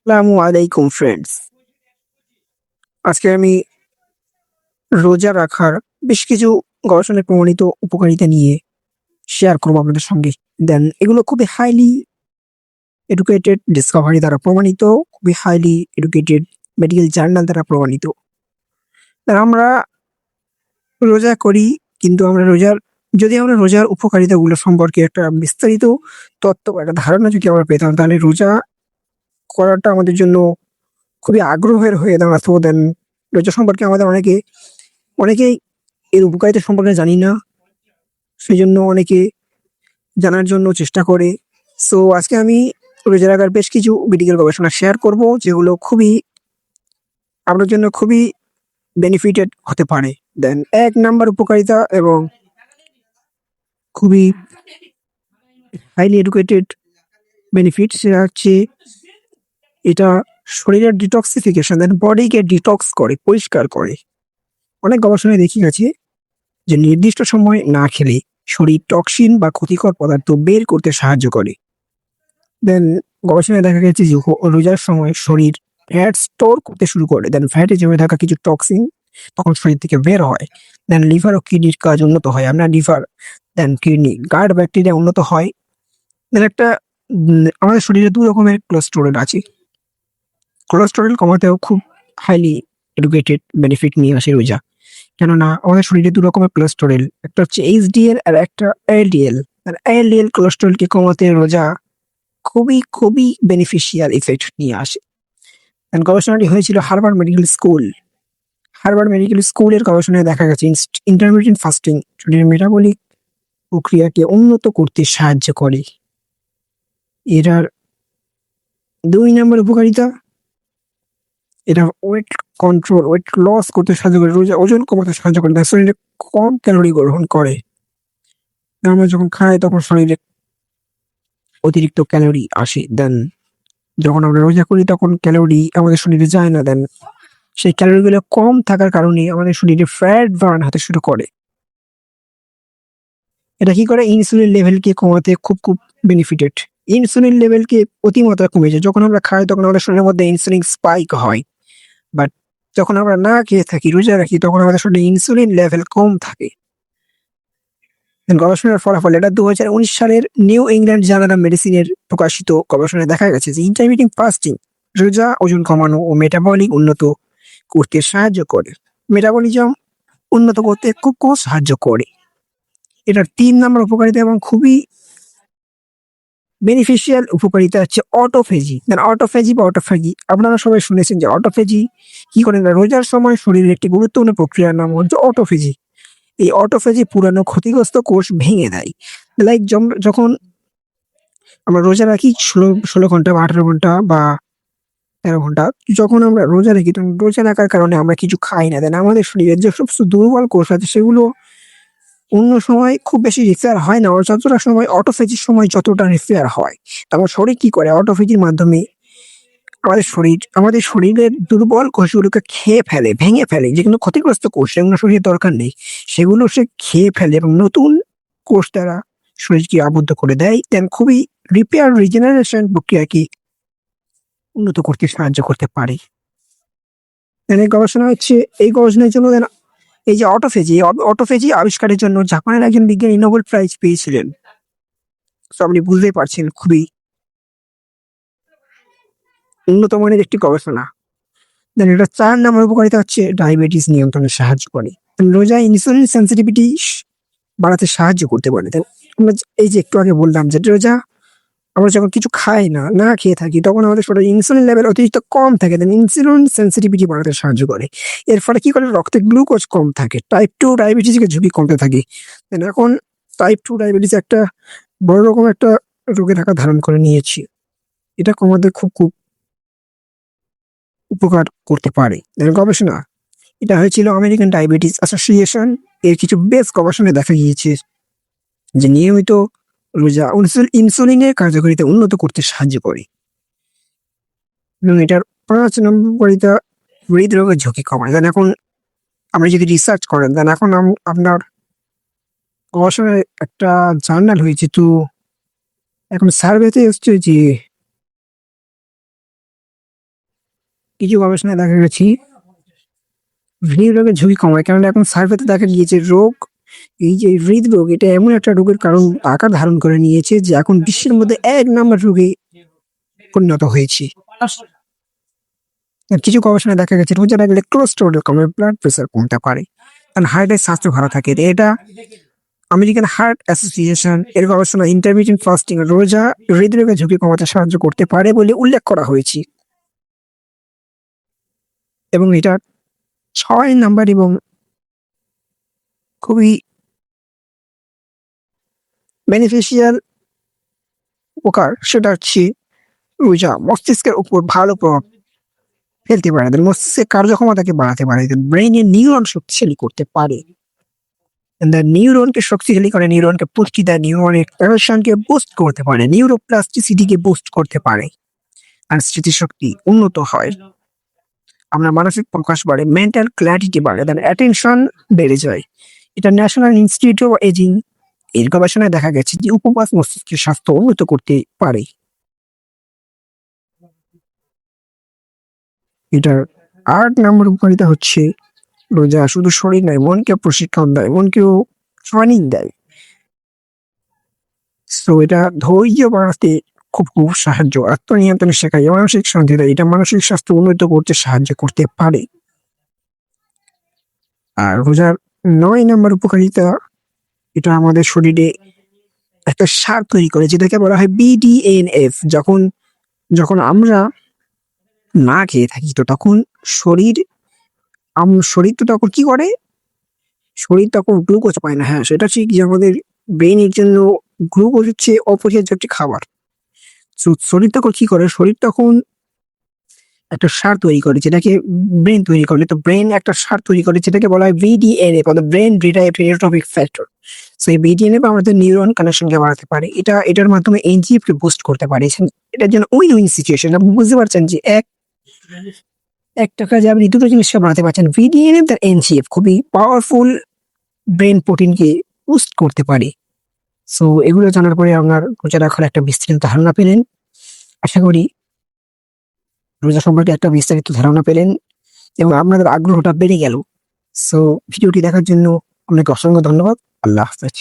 আসসালামু আলাইকুম ফ্রেন্ডস। আজকে আমি রোজা রাখার বেশ কিছু গবেষণায় প্রমাণিত উপকারিতা নিয়ে শেয়ার করব আপনাদের সঙ্গে। দেন এগুলো খুবই হাইলি এডুকেটেড ডিসকভারি দ্বারা প্রমাণিত, খুবই হাইলি এডুকেটেড মেডিকেল জার্নাল দ্বারা প্রমাণিত। আমরা রোজা করি, কিন্তু যদি আমরা রোজার উপকারিতাগুলো সম্পর্কে একটা বিস্তারিত তত্ত্ব বা একটা ধারণা যদি আমরা পেতাম, তাহলে রোজা করাটা আমাদের জন্য খুবই আগ্রহের হয়ে দাঁড়াতো। দেন রোজা সম্পর্কে আমাদের অনেকেই এর উপকারিতা সম্পর্কে জানি না। সেজন্য অনেকে জানার জন্য চেষ্টা করে। সো আজকে আমি রোজা রাখার বেশ কিছু মেডিকেল গবেষণা শেয়ার করব, যেগুলো আপনার জন্য খুবই বেনিফিটেড হতে পারে। দেন ১ নাম্বার উপকারিতা এবং খুবই হাইলি এডুকেটেড বেনিফিট, সেটা হচ্ছে এটা শরীরের ডিটক্সিফিকেশন, দেন বডিকে ডিটক্স করে, পরিষ্কার করে। অনেক গবেষণায় দেখা গেছে যে নির্দিষ্ট সময় না খেলে শরীর টক্সিন বা ক্ষতিকর পদার্থ বের করতে সাহায্য করে। দেন গবেষণায় দেখা গেছে যে রোজার সময় শরীর ফ্যাট স্টোর করতে শুরু করে। দেন ফ্যাটে জমে থাকা কিছু টক্সিন তখন শরীর থেকে বের হয়। দেন লিভার ও কিডনির কাজ উন্নত হয়। আপনার লিভার, দেন কিডনি, গার্ড ব্যাকটেরিয়া উন্নত হয়। দেন আমাদের শরীরে ২ রকমের কোলেস্টেরল আছে। কোলেস্টেরল কমাতেও খুব হাইলি এডুকেটেড বেনিফিট নিয়ে আসে রোজা। কেননা আমাদের শরীরে ২ রকমের কোলেস্টেরল, একটা হচ্ছে এইচডিএল আর একটা এলডিএল। আর এলডিএল কোলেস্টেরলকে কমাতে রোজা খুবই বেনিফিশিয়াল ইফেক্ট নিয়ে আসে। গবেষণাটি হয়েছিল Harvard medical school. Harvard medical স্কুলের গবেষণায় দেখা গেছে ইন্টারমিটেন্ট ফাস্টিং শরীরের মেটাবলিক প্রক্রিয়াকে উন্নত করতে সাহায্য করে। এটার ২ নম্বর উপকারিতা, এটা ওয়েট লস করতে সাহায্য করে, রোজা ওজন কমাতে সাহায্য করে, তার শরীরে কম ক্যালোরি গ্রহণ করে। আমরা যখন খাই তখন শরীরে অতিরিক্ত ক্যালোরি আসে। দেন যখন আমরা রোজা করি তখন ক্যালোরি আমাদের শরীরে যায় না। দেন সেই ক্যালোরিগুলো কম থাকার কারণে আমাদের শরীরে ফ্যাট বার্ন হতে শুরু করে। এটা কি করে? ইনসুলিন লেভেলকে কমাতে খুব বেনিফিটেড। ইনসুলিন লেভেলকে অতিমাত্রা কমে যায়। যখন আমরা খাই তখন আমাদের শরীরের মধ্যে ইনসুলিন স্পাইক হয়। বাট যখন আমরা না খেয়ে থাকি, রোজা রাখি, তখন আমাদের শরীরে ইনসুলিন লেভেল কম থাকে। গবেষণার ফলাফল, এটা ২০১৯ সালের নিউ ইংল্যান্ড জার্নাল অফ মেডিসিনের প্রকাশিত গবেষণায় দেখা গেছে যে ইন্টারমিটেন্ট ফাস্টিং রোজা ওজন কমানো ও মেটাবলিক উন্নত করতে সাহায্য করে। মেটাবলিজম উন্নত করতে খুব সাহায্য করে। এটার ৩ নাম্বার উপকারিতা এবং খুবই বেনিফিশিয়াল উপকারিতা হচ্ছে অটোফেজি। অটোফেজি আপনারা সবাই শুনেছেন যে অটোফেজি কি করে না, রোজার সময় শরীরের একটি গুরুত্বপূর্ণ প্রক্রিয়ার নাম হচ্ছে অটোফেজি। এই অটোফেজি পুরানো ক্ষতিগ্রস্ত কোষ ভেঙে দেয়। লাইক যখন আমরা রোজা রাখি ১৬ ঘন্টা বা ১৮ ঘন্টা বা ১৩ ঘন্টা, যখন আমরা রোজা রাখি তখন রোজা রাখার কারণে আমরা কিছু খাই না। দেন আমাদের শরীরের যে সমস্ত দুর্বল কোষ আছে সেগুলো অন্য সময় খুব বেশি রিপেয়ার হয় না। যতটা সময় অটোফেজির সময় যতটা রিপেয়ার হয়, আমার শরীর কি করে? অটোফেজির মাধ্যমে আমাদের শরীরের দুর্বল কোষগুলোকে খেয়ে ফেলে, ভেঙে ফেলে। যেগুলো ক্ষতিগ্রস্ত কোষ, সেগুলো শরীরের দরকার নেই, সেগুলো সে খেয়ে ফেলে এবং নতুন কোষ দ্বারা শরীরকে আবদ্ধ করে দেয়। দেন খুবই রিজেনারেশন প্রক্রিয়াকে উন্নত করতে সাহায্য করতে পারে। দেন এই গবেষণার জন্য দেন এই যে অটোফেজি আবিষ্কারের জন্য জাপানের একজন বিজ্ঞানী নোবেল প্রাইজ পেয়েছিলেন। সো আপনি বুঝতেই পারছেন খুবই উন্নত মানের একটি গবেষণা। দেন এটা ৪ নাম্বার উপকারিতা হচ্ছে ডায়াবেটিস নিয়ন্ত্রণে সাহায্য করে। রোজা ইনসুলিন সেনসিটিভিটি বাড়াতে সাহায্য করতে পারে। দেন আমরা এই যে একটু আগে বললাম যে আমরা যখন কিছু খাই না, না খেয়ে থাকি, তখন আমাদের শরীরে ইনসুলিন লেভেল অতিরিক্ত কম থাকে। দেন ইনসুলিন সেনসিটিভিটি বাড়াতে সাহায্য করে। এর ফলে কি করে? রক্তে গ্লুকোজ কম থাকে। টাইপ 2 ডায়াবেটিসের ঝুঁকি কমতে থাকে। দেন এখন টাইপ 2 ডায়াবেটিস একটা বড় রকম একটা রোগের আকার ধারণ করে নিয়েছে। এটা কমাতে খুব উপকার করতে পারে। গবেষণা, এটা হয়েছিল আমেরিকান ডায়াবেটিস অ্যাসোসিয়েশন এর কিছু বেশ গবেষণায় দেখা গিয়েছে যে নিয়মিত রোজা ইনসুলিনের কার্যকারিতা উন্নত করতে সাহায্য করে। এবং এটার ৫ নম্বর উপকারিতা, হৃদরোগের ঝুঁকি কমায়। দেন এখন আপনি যদি রিসার্চ করেন, দেন এখন আপনার গবেষণায় একটা জার্নাল হয়েছে, তো এখন সার্ভেতে এসছে যে কিছু গবেষণায় দেখা গেছে হৃদরোগের ঝুঁকি কমায়, কারণ এখন সার্ভেতে দেখা গিয়েছে এই যে হৃদরোগ, এটা এমন একটা রোগের কারণ আকার ধারণ করে নিয়েছে যে এখন বিশ্বের মধ্যে ১ নাম্বার রোগে পরিণত হয়েছে। আর কিছু গবেষণায় দেখা গেছে রোজা রাখলে কোলেস্টেরল কমে, ব্লাড প্রেশার কমতে পারে, কারণ হার্টের স্বাস্থ্য ভালো থাকে। এটা আমেরিকান হার্ট অ্যাসোসিয়েশন এর গবেষণা ইন্টারমিটেন্ট ফাস্টিং রোজা হৃদরোগের ঝুঁকি কমাতে সাহায্য করতে পারে বলে উল্লেখ করা হয়েছে। এবং এটা ৬ নাম্বার এবং খুবই বেনিফিশিয়াল উপকার, সেটা হচ্ছে রোজা মস্তিষ্কের উপর ভালো প্রভাব ফেলতে পারে, মস্তিষ্কের কার্যক্ষমতাকে বাড়াতে পারে, ব্রেইনের নিউরন শক্তিশালী করতে পারে, নিউরনকে শক্তিশালী করে, নিউরনকে পুষ্টি দেয়, নিউরনের কানেকশনকে বুস্ট করতে পারে, নিউরোপ্লাস্টিসিটিকে বুস্ট করতে পারে, আর স্মৃতিশক্তি উন্নত হয়। আপনার মানসিক প্রকাশ বাড়ে, মেন্টাল ক্ল্যারিটি বাড়ে, দেন অ্যাটেনশন বেড়ে যায়। এটা ন্যাশনাল ইনস্টিটিউট অফ এজিং এর গবেষণায় দেখা গেছে যে উপবাস মস্তিষ্কের স্বাস্থ্য উন্নত করতে পারে। এটার ৮ নম্বর উপকারিতা হচ্ছে রোজা শুধু শরীর নয়, মনকে প্রশিক্ষণ দেয়, মনকেও ট্রেনিং দেয়। সো এটা ধৈর্য বাড়াতে খুব সাহায্য, আত্মনিয়ন্ত্রণ শেখায়, মানসিক শান্তি দেয়, এটা মানসিক স্বাস্থ্য উন্নত করতে সাহায্য করতে পারে। আর রোজার ৯ নম্বর উপকারিতা, এটা আমাদের শরীরে একটা সার তৈরি করে যেটাকে বলা হয় BDNF। যখন যখন আমরা না খেয়ে থাকি তো তখন শরীর শরীর তো তখন কি করে, শরীর তখন গ্লুকোজ পায় না। হ্যাঁ, সেটা ঠিক যে আমাদের ব্রেইনের জন্য গ্লুকোজ হচ্ছে অপরিহার্য একটি খাবার। শরীর তখন কি করে, শরীর তখন একটা সার তৈরি করে যেটাকে ব্রেন তৈরি করে। তো ব্রেন একটা সার তৈরি করে যেটাকে বলা হয় BDNF, brain derived neurotrophic factor. So এই BDNF আমাদের নিউরন কানেকশনকে বাড়াতে পারে, এটার মাধ্যমে NGF কে বুস্ট করতে পারে। এটার জন্য উইন উইন সিচুয়েশন। আপনি বুঝতে পারছেন যে একটা কাজে আপনি দুটো জিনিসকে বাড়াতে পারছেন, BDNF আর NGF খুবই পাওয়ারফুল ব্রেন প্রোটিনকে বুস্ট করতে পারে। সো এগুলো জানার পরে আপনার রোজা রাখার একটা বিস্তারিত ধারণা পেলেন। আশা করি রোজা সম্পর্কে একটা বিস্তারিত ধারণা পেলেন এবং আপনাদের আগ্রহটা বেড়ে গেল। সো ভিডিওটি দেখার জন্য আপনাকে অসংখ্য ধন্যবাদ। আল্লাহ হাফেজ।